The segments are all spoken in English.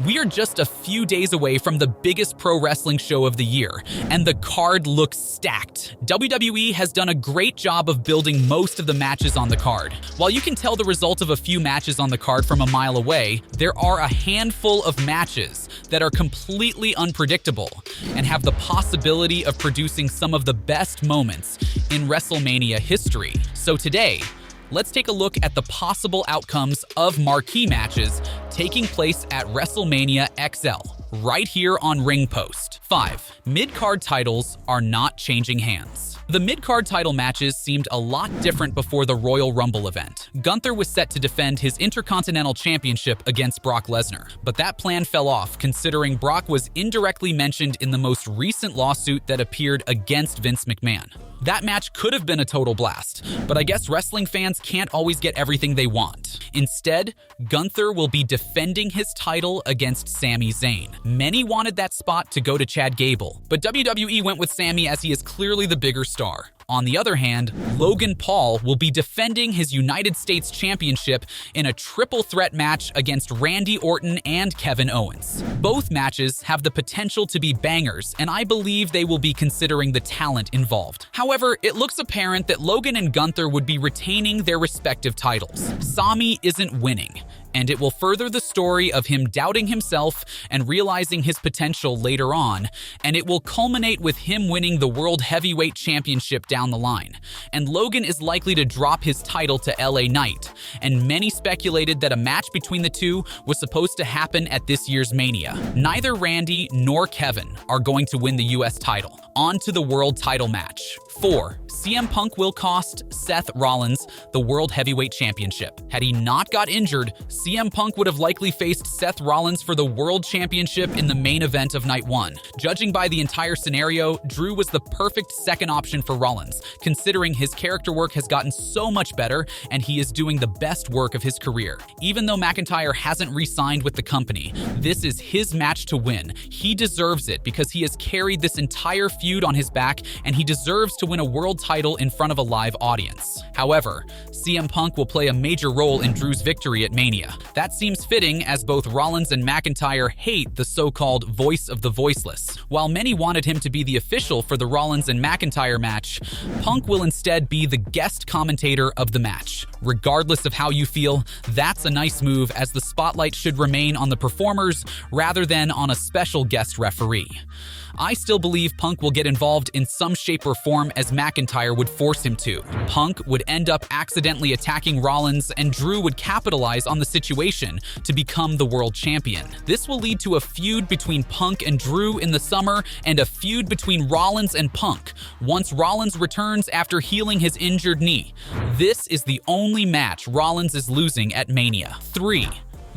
We are just a few days away from the biggest pro wrestling show of the year, and the card looks stacked. WWE has done a great job of building most of the matches on the card. While you can tell the result of a few matches on the card from a mile away, there are a handful of matches that are completely unpredictable and have the possibility of producing some of the best moments in WrestleMania history. So today, let's take a look at the possible outcomes of marquee matches taking place at WrestleMania XL, right here on Ring Post. 5. Mid-card titles are not changing hands. The mid-card title matches seemed a lot different before the Royal Rumble event. Gunther was set to defend his Intercontinental Championship against Brock Lesnar, but that plan fell off considering Brock was indirectly mentioned in the most recent lawsuit that appeared against Vince McMahon. That match could have been a total blast, but I guess wrestling fans can't always get everything they want. Instead, Gunther will be defending his title against Sami Zayn. Many wanted that spot to go to Chad Gable, but WWE went with Sami as he is clearly the bigger star. On the other hand, Logan Paul will be defending his United States Championship in a triple threat match against Randy Orton and Kevin Owens. Both matches have the potential to be bangers, and I believe they will be considering the talent involved. However, it looks apparent that Logan and Gunther would be retaining their respective titles. Sami isn't winning, and it will further the story of him doubting himself and realizing his potential later on, and it will culminate with him winning the World Heavyweight Championship down the line. And Logan is likely to drop his title to LA Knight, and many speculated that a match between the two was supposed to happen at this year's Mania. Neither Randy nor Kevin are going to win the US title. On to the world title match. 4. CM Punk will cost Seth Rollins the World Heavyweight Championship. Had he not got injured, CM Punk would have likely faced Seth Rollins for the World Championship in the main event of Night 1. Judging by the entire scenario, Drew was the perfect second option for Rollins, considering his character work has gotten so much better and he is doing the best work of his career. Even though McIntyre hasn't re-signed with the company, this is his match to win. He deserves it because he has carried this entire feud on his back, and he deserves to win a world title in front of a live audience. However, CM Punk will play a major role in Drew's victory at Mania. That seems fitting as both Rollins and McIntyre hate the so-called voice of the voiceless. While many wanted him to be the official for the Rollins and McIntyre match, Punk will instead be the guest commentator of the match. Regardless of how you feel, that's a nice move, as the spotlight should remain on the performers rather than on a special guest referee. I still believe Punk will get involved in some shape or form, as McIntyre would force him to. Punk would end up accidentally attacking Rollins, and Drew would capitalize on the situation to become the world champion. This will lead to a feud between Punk and Drew in the summer, and a feud between Rollins and Punk once Rollins returns after healing his injured knee. This is the only match Rollins is losing at Mania. 3.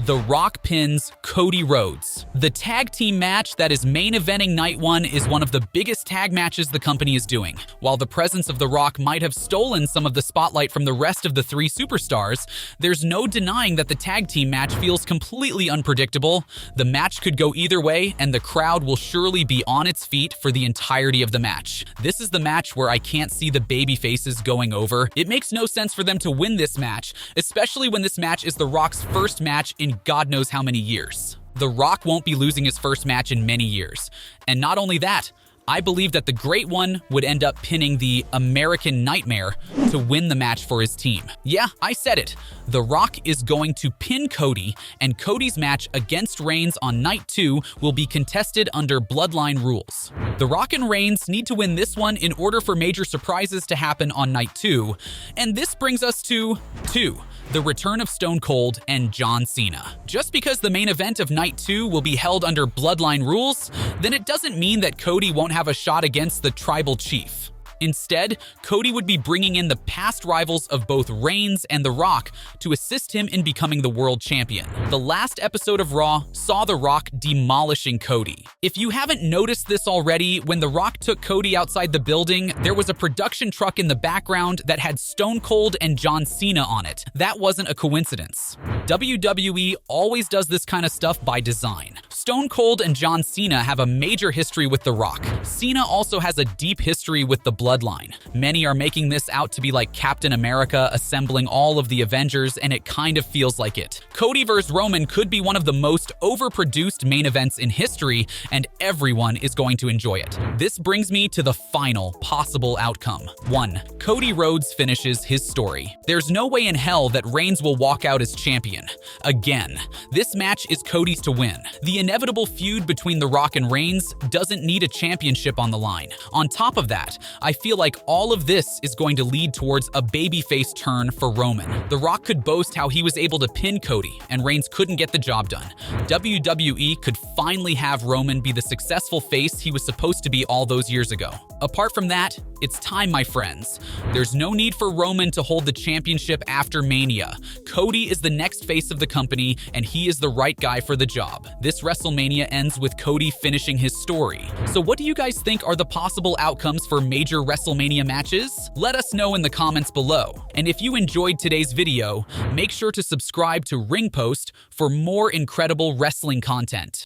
The Rock pins Cody Rhodes. The tag team match that is main eventing Night 1 is one of the biggest tag matches the company is doing. While the presence of The Rock might have stolen some of the spotlight from the rest of the three superstars, there's no denying that the tag team match feels completely unpredictable. The match could go either way, and the crowd will surely be on its feet for the entirety of the match. This is the match where I can't see the baby faces going over. It makes no sense for them to win this match, especially when this match is The Rock's first match in God knows how many years. The Rock won't be losing his first match in many years. And not only that, I believe that the Great One would end up pinning the American Nightmare to win the match for his team. Yeah, I said it. The Rock is going to pin Cody, and Cody's match against Reigns on Night 2 will be contested under Bloodline rules. The Rock and Reigns need to win this one in order for major surprises to happen on Night 2. And this brings us to 2. The return of Stone Cold and John Cena. Just because the main event of Night 2 will be held under Bloodline rules, then it doesn't mean that Cody won't have a shot against the Tribal Chief. Instead, Cody would be bringing in the past rivals of both Reigns and The Rock to assist him in becoming the world champion. The last episode of Raw saw The Rock demolishing Cody. If you haven't noticed this already, when The Rock took Cody outside the building, there was a production truck in the background that had Stone Cold and John Cena on it. That wasn't a coincidence. WWE always does this kind of stuff by design. Stone Cold and John Cena have a major history with The Rock. Cena also has a deep history with the Bloodline. Many are making this out to be like Captain America assembling all of the Avengers, and it kind of feels like it. Cody vs. Roman could be one of the most overproduced main events in history, and everyone is going to enjoy it. This brings me to the final possible outcome. 1. Cody Rhodes finishes his story. There's no way in hell that Reigns will walk out as champion. Again, this match is Cody's to win. The inevitable feud between The Rock and Reigns doesn't need a championship on the line. On top of that, I feel like all of this is going to lead towards a babyface turn for Roman. The Rock could boast how he was able to pin Cody, and Reigns couldn't get the job done. WWE could finally have Roman be the successful face he was supposed to be all those years ago. Apart from that, it's time, my friends. There's no need for Roman to hold the championship after Mania. Cody is the next face of the company, and he is the right guy for the job. This WrestleMania ends with Cody finishing his story. So what do you guys think are the possible outcomes for major WrestleMania matches? Let us know in the comments below. And if you enjoyed today's video, make sure to subscribe to Ring Post for more incredible wrestling content.